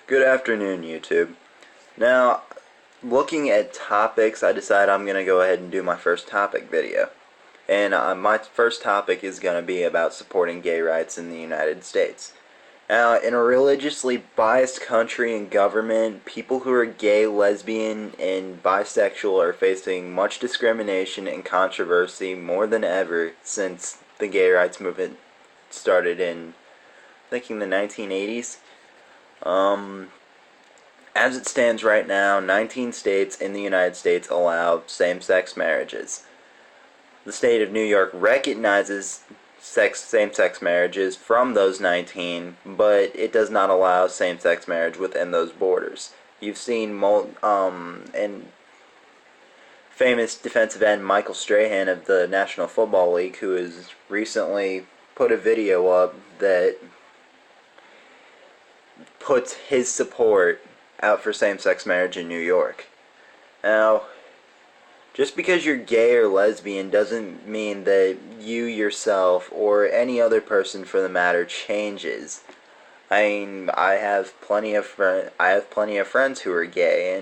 Good afternoon, YouTube. Now, looking at topics, I decided I'm going to go ahead and do my first topic video. And my first topic is going to be about supporting gay rights in the United States. Now, in a religiously biased country and government, people who are gay, lesbian, and bisexual are facing much discrimination and controversy more than ever since the gay rights movement started in, I think, in the 1980s. As it stands right now, 19 states in the United States allow same-sex marriages. The state of New York recognizes same-sex marriages from those 19, but it does not allow same-sex marriage within those borders. You've seen and famous defensive end Michael Strahan of the National Football League, who has recently put a video up that puts his support out for same-sex marriage in New York. Now, just because you're gay or lesbian doesn't mean that you yourself, or any other person for the matter, changes. I mean, I have plenty of friends who are gay,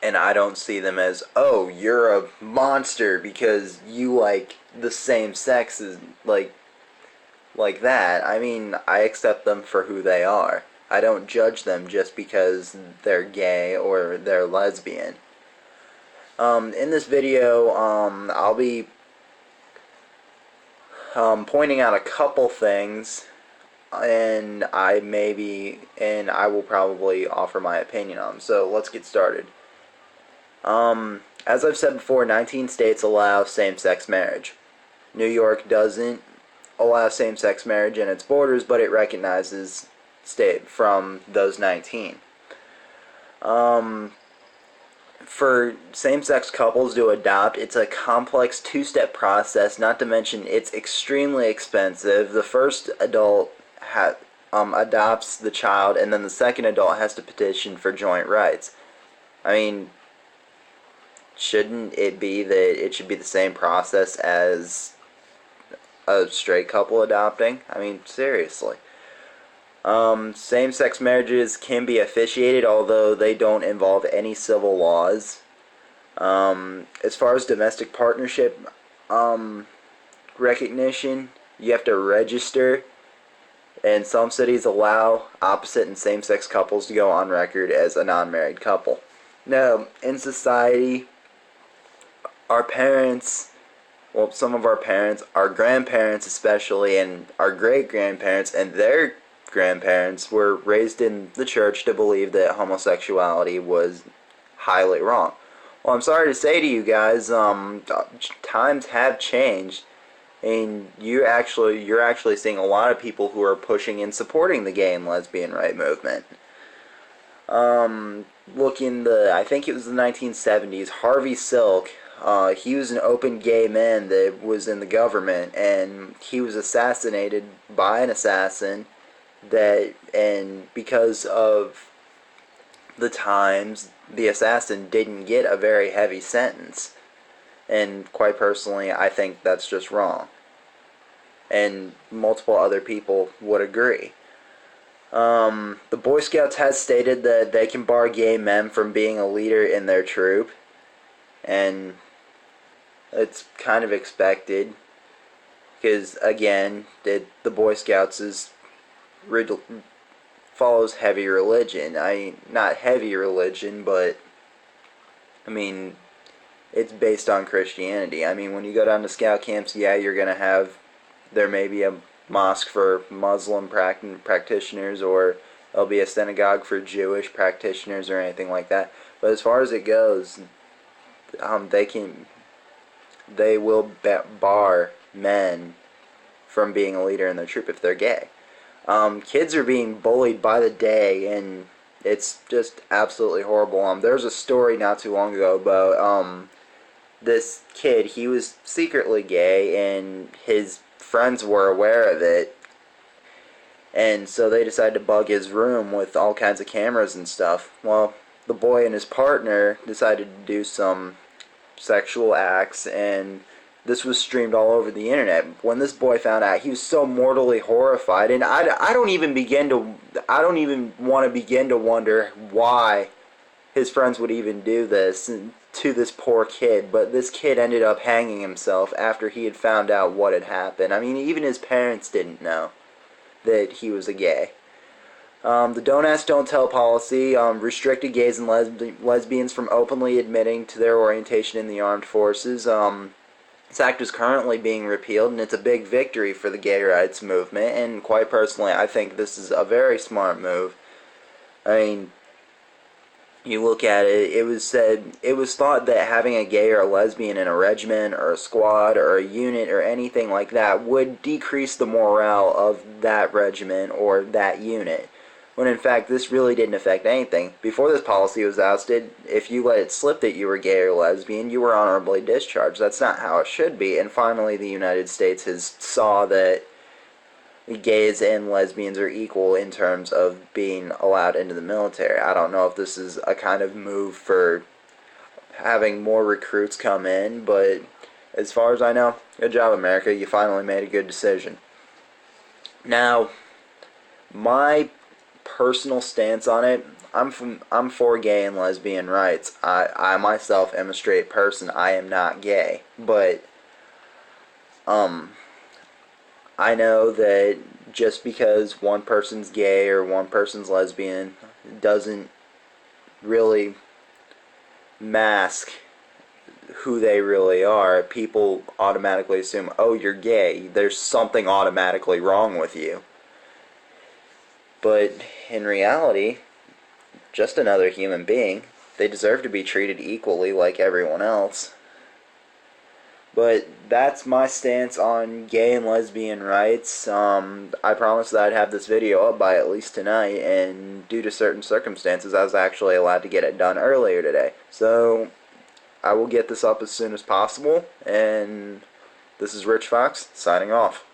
and I don't see them as, oh, you're a monster because you like the same sex as like that. I mean, I accept them for who they are. I don't judge them just because they're gay or they're lesbian. In this video, I'll be pointing out a couple things, and I will probably offer my opinion on them. So let's get started. As I've said before, 19 states allow same-sex marriage. New York doesn't allow same-sex marriage in its borders, but it recognizes state from those 19. For same-sex couples to adopt, it's a complex two-step process, not to mention it's extremely expensive. The first adult adopts the child, and then the second adult has to petition for joint rights. I mean, shouldn't it be that it should be the same process as a straight couple adopting? I mean, seriously. Same-sex marriages can be officiated, although they don't involve any civil laws. As far as domestic partnership recognition, you have to register, and some cities allow opposite and same-sex couples to go on record as a non-married couple. Now, in society, our parents, well, some of our parents, our grandparents especially, and our great-grandparents, and their grandparents were raised in the church to believe that homosexuality was highly wrong. Well, I'm sorry to say to you guys, times have changed, and you're actually seeing a lot of people who are pushing and supporting the gay and lesbian right movement. Look in I think it was the 1970s, Harvey Silk. He was an open gay man that was in the government, and he was assassinated by an assassin. And because of the times, the assassin didn't get a very heavy sentence. And quite personally, I think that's just wrong. And multiple other people would agree. The Boy Scouts has stated that they can bar gay men from being a leader in their troop. And it's kind of expected. Because, again, the Boy Scouts follows heavy religion. Not heavy religion, but I mean, it's based on Christianity. I mean, when you go down to scout camps, yeah, you're gonna there may be a mosque for Muslim practitioners, or there'll be a synagogue for Jewish practitioners, or anything like that. But as far as it goes, they will bar men from being a leader in their troop if they're gay. Kids are being bullied by the day, and it's just absolutely horrible. There's a story not too long ago about this kid. He was secretly gay, and his friends were aware of it, and so they decided to bug his room with all kinds of cameras and stuff. Well, the boy and his partner decided to do some sexual acts, and this was streamed all over the internet. When this boy found out, he was so mortally horrified, and I don't even want to begin to wonder why his friends would even do this to this poor kid. But this kid ended up hanging himself after he had found out what had happened. I mean, even his parents didn't know that he was a gay. The Don't Ask, Don't Tell policy restricted gays and lesbians from openly admitting to their orientation in the armed forces. This act is currently being repealed, and it's a big victory for the gay rights movement, and quite personally, I think this is a very smart move. I mean, you look at it, it was thought that having a gay or a lesbian in a regiment or a squad or a unit or anything like that would decrease the morale of that regiment or that unit, when in fact this really didn't affect anything. Before this policy was ousted, if you let it slip that you were gay or lesbian, you were honorably discharged. That's not how it should be, and finally the United States has saw that gays and lesbians are equal in terms of being allowed into the military. I don't know if this is a kind of move for having more recruits come in, but as far as I know, good job, America. You finally made a good decision. Now, my personal stance on it, I'm for gay and lesbian rights. I myself am a straight person. I am not gay, but I know that just because one person's gay or one person's lesbian doesn't really mask who they really are. People automatically assume, oh, you're gay, there's something automatically wrong with you. But in reality, just another human being. They deserve to be treated equally like everyone else. But that's my stance on gay and lesbian rights. I promised that I'd have this video up by at least tonight, and due to certain circumstances, I was actually allowed to get it done earlier today. So, I will get this up as soon as possible, and this is Rich Fox, signing off.